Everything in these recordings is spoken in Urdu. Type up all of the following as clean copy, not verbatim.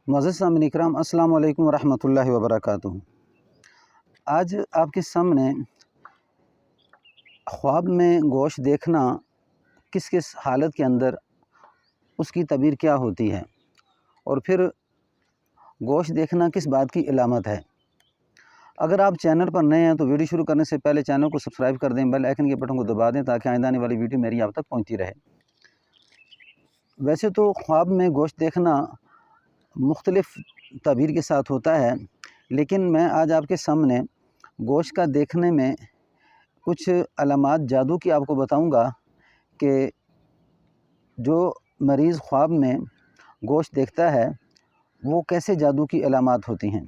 معزز سامعین اکرام، السلام علیکم ورحمۃ اللہ وبرکاتہ۔ آج آپ کے سامنے خواب میں گوشت دیکھنا کس کس حالت کے اندر اس کی تعبیر کیا ہوتی ہے، اور پھر گوشت دیکھنا کس بات کی علامت ہے۔ اگر آپ چینل پر نئے ہیں تو ویڈیو شروع کرنے سے پہلے چینل کو سبسکرائب کر دیں، بیل آئیکن کے بٹن کو دبا دیں تاکہ آئندہ آنے والی ویڈیو میری آپ تک پہنچتی رہے۔ ویسے تو خواب میں گوشت دیکھنا مختلف تعبیر کے ساتھ ہوتا ہے، لیکن میں آج آپ کے سامنے گوشت کا دیکھنے میں کچھ علامات جادو کی آپ کو بتاؤں گا کہ جو مریض خواب میں گوشت دیکھتا ہے وہ کیسے جادو کی علامات ہوتی ہیں۔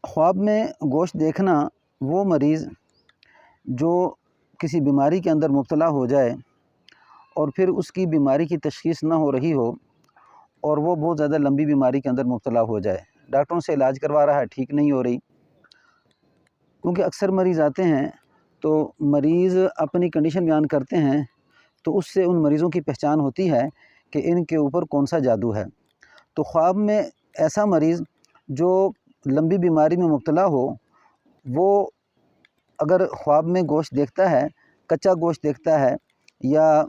خواب میں گوشت دیکھنا وہ مریض جو کسی بیماری کے اندر مبتلا ہو جائے اور پھر اس کی بیماری کی تشخیص نہ ہو رہی ہو اور وہ بہت زیادہ لمبی بیماری کے اندر مبتلا ہو جائے، ڈاکٹروں سے علاج کروا رہا ہے، ٹھیک نہیں ہو رہی۔ کیونکہ اکثر مریض آتے ہیں تو مریض اپنی کنڈیشن بیان کرتے ہیں تو اس سے ان مریضوں کی پہچان ہوتی ہے کہ ان کے اوپر کون سا جادو ہے۔ تو خواب میں ایسا مریض جو لمبی بیماری میں مبتلا ہو، وہ اگر خواب میں گوشت دیکھتا ہے، کچا گوشت دیکھتا ہے یا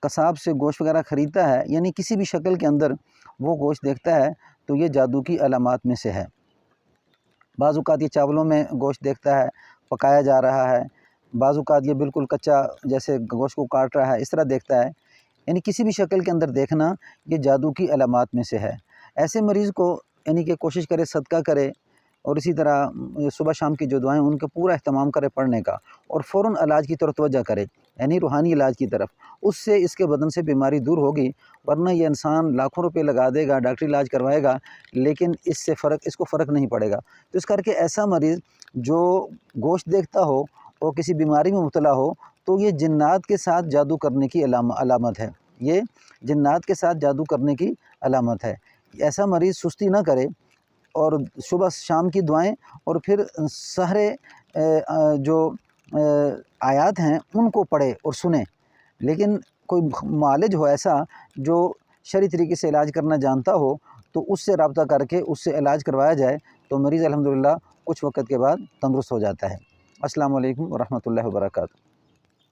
قصاب سے گوشت وغیرہ خریدتا ہے، یعنی کسی بھی شکل کے اندر وہ گوشت دیکھتا ہے تو یہ جادو کی علامات میں سے ہے۔ بعض اوقات یہ چاولوں میں گوشت دیکھتا ہے، پکایا جا رہا ہے، بعض اوقات یہ بالکل کچا جیسے گوشت کو کاٹ رہا ہے اس طرح دیکھتا ہے، یعنی کسی بھی شکل کے اندر دیکھنا یہ جادو کی علامات میں سے ہے۔ ایسے مریض کو یعنی کہ کوشش کرے صدقہ کرے اور اسی طرح صبح شام کی جو دعائیں ان کا پورا اہتمام کرے پڑھنے کا، اور فوراً علاج کی طرف توجہ کرے، یعنی روحانی علاج کی طرف۔ اس سے اس کے بدن سے بیماری دور ہوگی، ورنہ یہ انسان لاکھوں روپے لگا دے گا، ڈاکٹری علاج کروائے گا، لیکن اس کو فرق نہیں پڑے گا۔ تو اس کر کے ایسا مریض جو گوشت دیکھتا ہو اور کسی بیماری میں مبتلا ہو تو یہ جنات کے ساتھ جادو کرنے کی علامت ہے، یہ جنات کے ساتھ جادو کرنے کی علامت ہے۔ ایسا مریض سستی نہ کرے اور صبح شام کی دعائیں اور پھر سحرے جو آیات ہیں ان کو پڑھے اور سنیں، لیکن کوئی معالج ہو ایسا جو شرعی طریقے سے علاج کرنا جانتا ہو تو اس سے رابطہ کر کے اس سے علاج کروایا جائے تو مریض الحمدللہ کچھ وقت کے بعد تندرست ہو جاتا ہے۔ السلام علیکم ورحمۃ اللہ وبرکاتہ۔